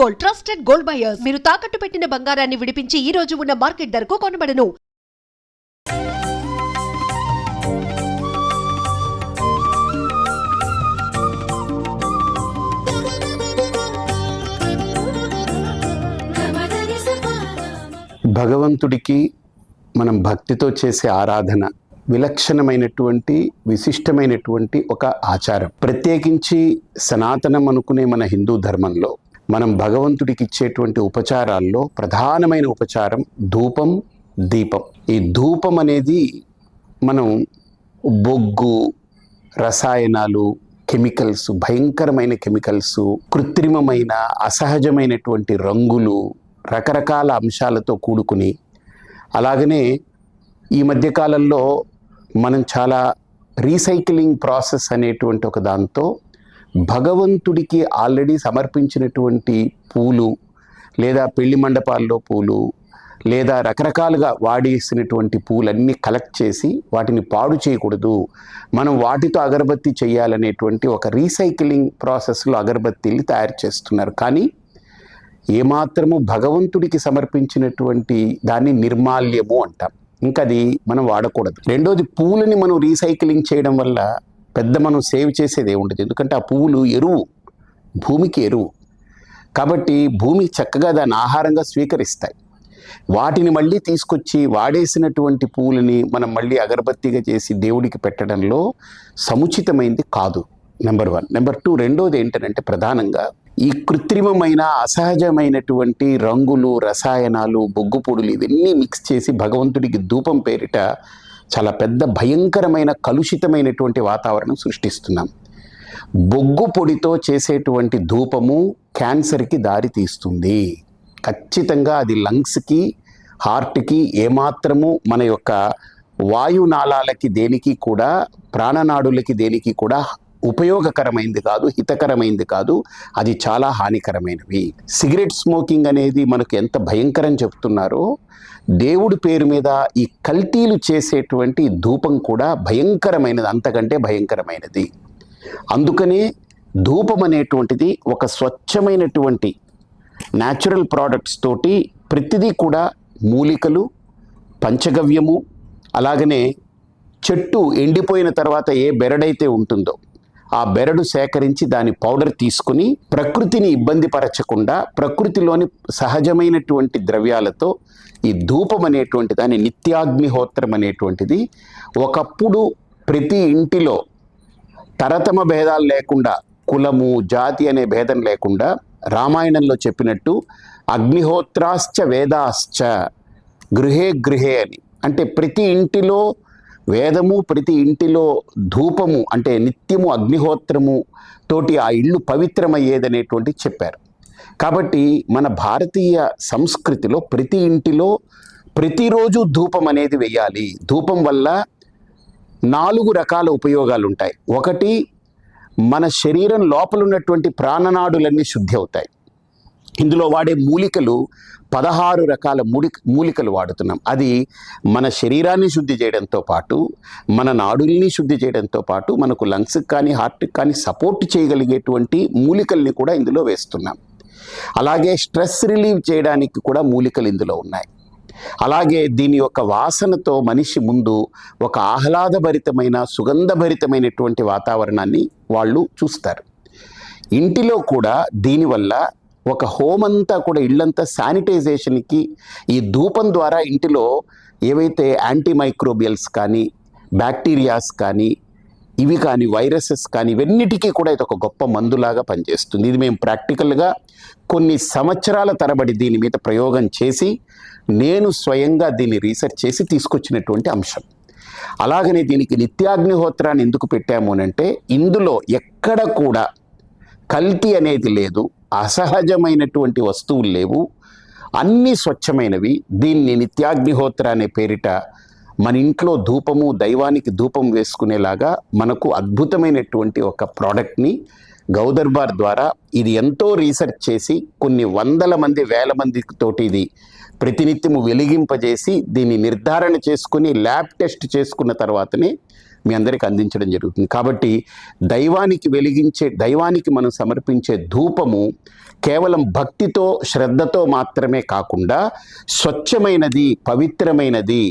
Gold, trusted gold buyers. మీరు తాకట్టు పెట్టిన బంగారాన్ని విడిపించి ఈ రోజు ఉన్న మార్కెట్ ధరకు కొనబడను. భగవంతుడికి మనం భక్తితో చేసే ఆరాధన విలక్షణమైనటువంటి విశిష్టమైనటువంటి ఒక ఆచారం. ప్రత్యేకించి సనాతనం అనుకునే మన హిందూ ధర్మంలో మనం భగవంతుడికి ఇచ్చేటువంటి ఉపచారాల్లో ప్రధానమైన ఉపచారం ధూపం, దీపం. ఈ ధూపం అనేది మనం బొగ్గు, రసాయనాలు, కెమికల్స్, భయంకరమైన కెమికల్స్, కృత్రిమమైన అసహజమైనటువంటి రంగులు, రకరకాల అంశాలతో కూడుకుని, అలాగనే ఈ మధ్యకాలంలో మనం చాలా రీసైక్లింగ్ ప్రాసెస్ అనేటువంటి ఒక దాంతో భగవంతుడికి ఆల్రెడీ సమర్పించినటువంటి పూలు, లేదా పెళ్లి మండపాల్లో పూలు, లేదా రకరకాలుగా వాడేసినటువంటి పూలన్నీ కలెక్ట్ చేసి వాటిని పాడు చేయకూడదు, మనం వాటితో అగరబత్తి చేయాలనేటువంటి ఒక రీసైక్లింగ్ ప్రాసెస్లో అగరబత్తీలు తయారు చేస్తున్నారు. కానీ ఏమాత్రము భగవంతుడికి సమర్పించినటువంటి దాన్ని నిర్మాల్యము అంటాం. ఇంకా అది మనం వాడకూడదు. రెండోది, పూలని మనం రీసైక్లింగ్ చేయడం వల్ల పెద్ద మనం సేవ్ చేసేది ఏముండదు. ఎందుకంటే ఆ పువ్వులు ఎరువు, భూమికి ఎరువు. కాబట్టి భూమి చక్కగా దాన్ని ఆహారంగా స్వీకరిస్తాయి. వాటిని మళ్ళీ తీసుకొచ్చి వాడేసినటువంటి పూలని మనం మళ్ళీ అగరబత్తిగా చేసి దేవుడికి పెట్టడంలో సముచితమైంది కాదు. నెంబర్ 1. నెంబర్ 2, రెండోది ఏంటంటే ప్రధానంగా ఈ కృత్రిమమైన అసహజమైనటువంటి రంగులు, రసాయనాలు, బొగ్గు పొడులు ఇవన్నీ మిక్స్ చేసి భగవంతుడికి ధూపం పేరిట చాలా పెద్ద భయంకరమైన కలుషితమైనటువంటి వాతావరణం సృష్టిస్తున్నాం. బొగ్గు పొడితో చేసేటువంటి ధూపము క్యాన్సర్కి దారి తీస్తుంది. ఖచ్చితంగా అది లంగ్స్కి, హార్ట్కి, ఏమాత్రము మన యొక్క వాయునాళాలకి దేనికి కూడా, ప్రాణనాడులకి దేనికి కూడా ఉపయోగకరమైంది కాదు, హితకరమైంది కాదు. అది చాలా హానికరమైనవి. సిగరెట్ స్మోకింగ్ అనేది మనకు ఎంత భయంకరం చెప్తున్నారో, దేవుడి పేరు మీద ఈ కల్తీలు చేసేటువంటి ధూపం కూడా భయంకరమైనది, అంతకంటే భయంకరమైనది. అందుకనే ధూపం అనేటువంటిది ఒక స్వచ్ఛమైనటువంటి న్యాచురల్ ప్రోడక్ట్స్ తోటి, ప్రతిదీ కూడా మూలికలు, పంచగవ్యము, అలాగనే చెట్టు ఎండిపోయిన తర్వాత ఏ బెరడైతే ఉంటుందో ఆ బెరడు సేకరించి దాని పౌడర్ తీసుకుని ప్రకృతిని ఇబ్బంది పరచకుండా ప్రకృతిలోని సహజమైనటువంటి ద్రవ్యాలతో ఈ ధూపం అనేటువంటి దాని నిత్యాగ్నిహోత్రం అనేటువంటిది ఒకప్పుడు ప్రతి ఇంటిలో తరతమ భేదాలు లేకుండా, కులము, జాతి అనే భేదం లేకుండా రామాయణంలో చెప్పినట్టు అగ్నిహోత్రాశ్చ వేదాశ్చ గృహే గృహే అని, అంటే ప్రతి ఇంటిలో వేదము, ప్రతి ఇంటిలో ధూపము, అంటే నిత్యము అగ్నిహోత్రము తోటి ఆ ఇల్లు పవిత్రమయ్యేదనేటువంటి చెప్పారు. కాబట్టి మన భారతీయ సంస్కృతిలో ప్రతి ఇంటిలో ప్రతిరోజు ధూపం అనేది వేయాలి. ధూపం వల్ల 4 రకాల ఉపయోగాలు ఉంటాయి. ఒకటి, మన శరీరం లోపల ఉన్నటువంటి ప్రాణనాడులన్నీ శుద్ధి అవుతాయి. ఇందులో వాడే మూలికలు 16 రకాల మూలికలు వాడుతున్నాం. అది మన శరీరాన్ని శుద్ధి చేయడంతో పాటు, మన నాడుల్ని శుద్ధి చేయడంతో పాటు, మనకు లంగ్స్కి కానీ హార్ట్కి కానీ సపోర్ట్ చేయగలిగేటువంటి మూలికల్ని కూడా ఇందులో వేస్తున్నాం. అలాగే స్ట్రెస్ రిలీవ్ చేయడానికి కూడా మూలికలు ఇందులో ఉన్నాయి. అలాగే దీని యొక్క వాసనతో మనిషి ముందు ఒక ఆహ్లాదభరితమైన, సుగంధభరితమైనటువంటి వాతావరణాన్ని వాళ్ళు చూస్తారు. ఇంటిలో కూడా దీనివల్ల ఒక హోమ్ అంతా కూడా, ఇళ్ళంతా శానిటైజేషన్కి ఈ ధూపం ద్వారా ఇంటిలో ఏవైతే యాంటీమైక్రోబియల్స్ కానీ, బ్యాక్టీరియాస్ కానీ, ఇవి కానీ, వైరసెస్ కానీ, ఇవన్నిటికీ కూడా ఇది ఒక గొప్ప మందులాగా పనిచేస్తుంది. ఇది మేము ప్రాక్టికల్గా కొన్ని సంవత్సరాల తరబడి దీని మీద ప్రయోగం చేసి, నేను స్వయంగా దీన్ని రీసెర్చ్ చేసి తీసుకొచ్చినటువంటి అంశం. అలాగనే దీనికి నిత్యాగ్నిహోత్రాన్ని ఎందుకు పెట్టాము అంటే, ఇందులో ఎక్కడ కూడా కల్తీ అనేది లేదు, అసహజమైనటువంటి వస్తువులు లేవు, అన్నీ స్వచ్ఛమైనవి. దీన్ని నిత్యాగ్నిహోత్ర అనే పేరిట మన ఇంట్లో ధూపము, దైవానికి ధూపం వేసుకునేలాగా మనకు అద్భుతమైనటువంటి ఒక ప్రోడక్ట్ని గౌదర్బార్ ద్వారా, ఇది ఎంతో రీసెర్చ్ చేసి కొన్ని వందల మంది, వేల మంది తోటి ఇది ప్రతినిత్యము వెలిగింపజేసి దీన్ని నిర్ధారణ చేసుకుని ల్యాబ్ టెస్ట్ చేసుకున్న తర్వాతనే మీ అందరికీ అందించడం జరుగుతుంది. కాబట్టి దైవానికి మనం సమర్పించే ధూపము కేవలం భక్తితో శ్రద్ధతో మాత్రమే కాకుండా స్వచ్ఛమైనది, పవిత్రమైనది,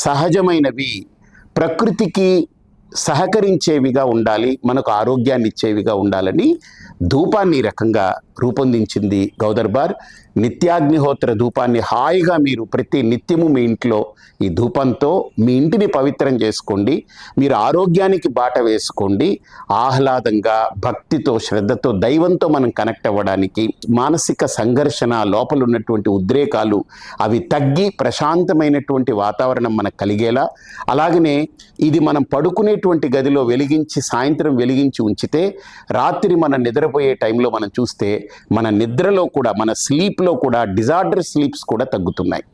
సహజమైనవి, ప్రకృతికి సహకరించేవిగా ఉండాలి, మనకు ఆరోగ్యాన్ని ఇచ్చేవిగా ఉండాలని ధూపాన్ని ఈ రకంగా రూపొందించింది గౌదర్బార్. నిత్యాగ్నిహోత్ర ధూపాన్ని హాయిగా మీరు ప్రతి నిత్యము మీ ఇంట్లో ఈ ధూపంతో మీ ఇంటిని పవిత్రం చేసుకోండి, మీరు ఆరోగ్యానికి బాట వేసుకోండి. ఆహ్లాదంగా, భక్తితో, శ్రద్ధతో, దైవంతో మనం కనెక్ట్ అవ్వడానికి, మానసిక సంఘర్షణ, లోపల ఉన్నటువంటి ఉద్రేకాలు అవి తగ్గి ప్రశాంతమైనటువంటి వాతావరణం మనకు కలిగేలా, అలాగనే ఇది మనం పడుకునేటువంటి గదిలో సాయంత్రం వెలిగించి ఉంచితే రాత్రి మనం నిద్రపోయే టైంలో మనం చూస్తే మన నిద్రలో కూడా, మన స్లీప్లో కూడా డిజార్డర్ స్లీప్స్ కూడా తగ్గుతున్నాయి.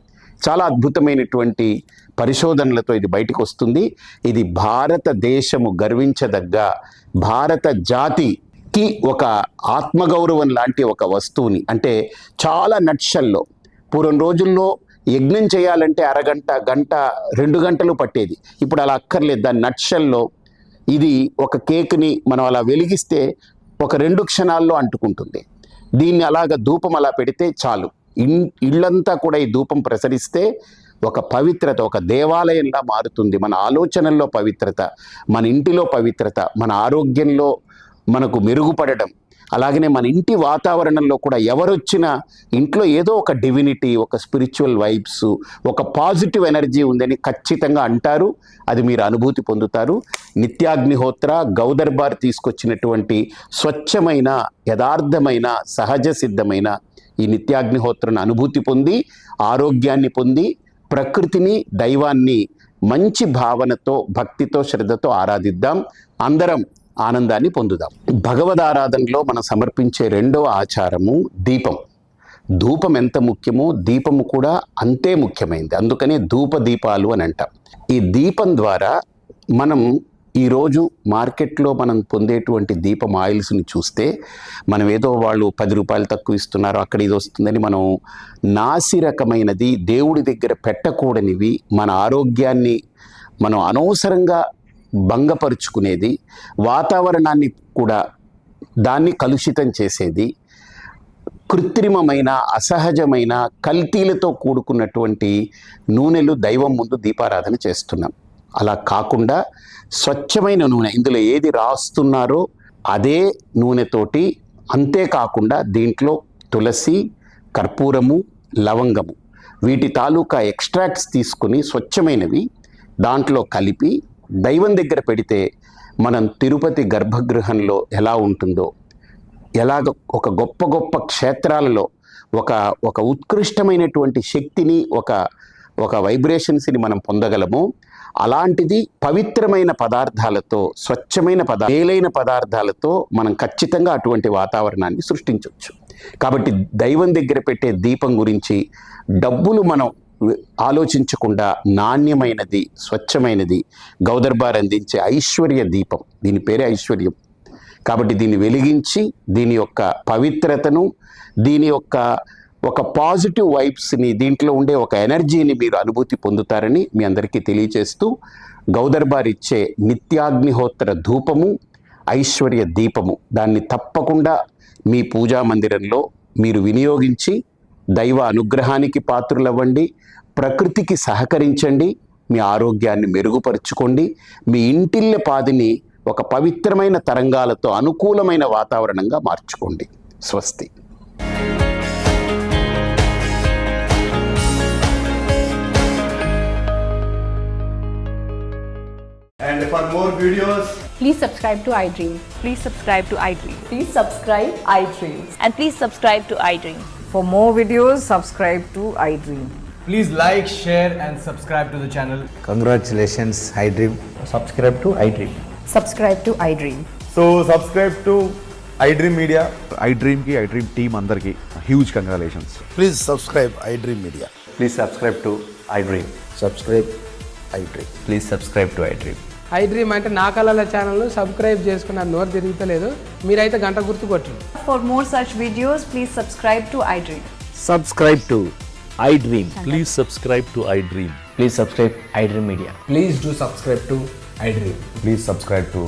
చాలా అద్భుతమైనటువంటి పరిశోధనలతో ఇది బయటకు వస్తుంది. ఇది భారతదేశము గర్వించదగ్గ, భారత జాతికి ఒక ఆత్మగౌరవం లాంటి ఒక వస్తువుని, అంటే చాలా నట్షల్లో పూర్వం రోజుల్లో యజ్ఞం చేయాలంటే అరగంట, గంట, 2 గంటలు పట్టేది. ఇప్పుడు అలా అక్కర్లేదు. దాని నట్షల్లో ఇది ఒక కేక్ని మనం అలా వెలిగిస్తే ఒక 2 క్షణాల్లో అంటుకుంటుంది. దీన్ని అలాగ ధూపం అలా పెడితే చాలు, ఇళ్ళంతా కూడా ఈ ధూపం ప్రసరిస్తే ఒక పవిత్రత, ఒక దేవాలయంలా మారుతుంది. మన ఆలోచనల్లో పవిత్రత, మన ఇంటిలో పవిత్రత, మన ఆరోగ్యంలో మనకు మెరుగుపడడం, అలాగనే మన ఇంటి వాతావరణంలో కూడా ఎవరొచ్చినా ఇంట్లో ఏదో ఒక డివినిటీ, ఒక స్పిరిచువల్ వైబ్స్, ఒక పాజిటివ్ ఎనర్జీ ఉందని ఖచ్చితంగా అంటారు. అది మీరు అనుభూతి పొందుతారు. నిత్యాగ్నిహోత్ర గౌదర్బార్ తీసుకొచ్చినటువంటి స్వచ్ఛమైన, యథార్థమైన, సహజ సిద్ధమైన ఈ నిత్యాగ్నిహోత్రను అనుభూతి పొంది, ఆరోగ్యాన్ని పొంది, ప్రకృతిని, దైవాన్ని మంచి భావనతో, భక్తితో, శ్రద్ధతో ఆరాధిద్దాం. అందరం ఆనందాన్ని పొందుదాం. భగవద్ ఆరాధనలో మనం సమర్పించే రెండవ ఆచారము దీపం. ధూపం ఎంత ముఖ్యమో దీపము కూడా అంతే ముఖ్యమైనది. అందుకనే ధూప దీపాలు అని అంటాం. ఈ దీపం ద్వారా మనం ఈరోజు మార్కెట్లో మనం పొందేటువంటి దీపం ఆయిల్స్ని చూస్తే మనం ఏదో వాళ్ళు 10 రూపాయలు తక్కువ ఇస్తున్నారు, అక్కడ ఇది వస్తుందని మనం నాసి రకమైనది, దేవుడి దగ్గర పెట్టకూడనివి, మన ఆరోగ్యాన్ని మనం అనవసరంగా భంగపరుచుకునేది, వాతావరణాన్ని కూడా దాన్ని కలుషితం చేసేది, కృత్రిమమైన, అసహజమైన, కల్తీలతో కూడుకున్నటువంటి నూనెలు దైవం ముందు దీపారాధన చేస్తున్నాం. అలా కాకుండా స్వచ్ఛమైన నూనె, ఇందులో ఏది రాస్తున్నారో అదే నూనెతోటి, అంతేకాకుండా దీంట్లో తులసి, కర్పూరము, లవంగము, వీటి తాలూకా ఎక్స్ట్రాక్ట్స్ తీసుకుని స్వచ్ఛమైనవి దాంట్లో కలిపి దైవం దగ్గర పెడితే మనం తిరుపతి గర్భగృహంలో ఎలా ఉంటుందో, ఎలాగ ఒక గొప్ప గొప్ప క్షేత్రాలలో ఒక ఉత్కృష్టమైనటువంటి శక్తిని, ఒక వైబ్రేషన్స్ని మనం పొందగలము. అలాంటిది పవిత్రమైన పదార్థాలతో, స్వచ్ఛమైన మేలైన పదార్థాలతో మనం ఖచ్చితంగా అటువంటి వాతావరణాన్ని సృష్టించవచ్చు. కాబట్టి దైవం దగ్గర పెట్టే దీపం గురించి డబ్బులు మనం ఆలోచించకుండా నాణ్యమైనది, స్వచ్ఛమైనది గౌదర్బార్ అందించే ఐశ్వర్య దీపం. దీని పేరే ఐశ్వర్యం. కాబట్టి దీన్ని వెలిగించి దీని యొక్క పవిత్రతను, దీని యొక్క ఒక పాజిటివ్ వైబ్స్ని, దీంట్లో ఉండే ఒక ఎనర్జీని మీరు అనుభూతి పొందుతారని మీ అందరికీ తెలియచేస్తూ, గౌదర్బార్ ఇచ్చే నిత్యాగ్నిహోత్ర ధూపము, ఐశ్వర్య దీపము, దాన్ని తప్పకుండా మీ పూజా మందిరంలో మీరు వినియోగించి దైవ అనుగ్రహానికి పాత్రులవ్వండి, ప్రకృతికి సహకరించండి, మీ ఆరోగ్యాన్ని మెరుగుపరుచుకోండి, మీ ఇంటిల్లె పాదిని ఒక పవిత్రమైన తరంగాలతో అనుకూలమైన వాతావరణంగా మార్చుకోండి. స్వస్తి. And for more videos, please subscribe to iDream. Please subscribe to iDream. Please subscribe iDream. And please subscribe to iDream. For more videos, subscribe to iDream. please like, share and subscribe to the channel. Congratulations, iDream. Subscribe to iDream. Subscribe to iDream. So subscribe to iDream Media. iDream ki iDream team अंदर की huge congratulations. Please subscribe iDream Media. Please subscribe to iDream. Subscribe iDream. Please subscribe to iDream. iDream అంటే నా కళల channel subscribe చేసుకున్న నోరు తిరుగుతలేదు, మీరైతే గంట గుర్తు కొట్టండి. For more such videos, please subscribe to iDream. Subscribe to iDream. Please subscribe to iDream. Please subscribe iDream Media. Please do subscribe to iDream. Please subscribe to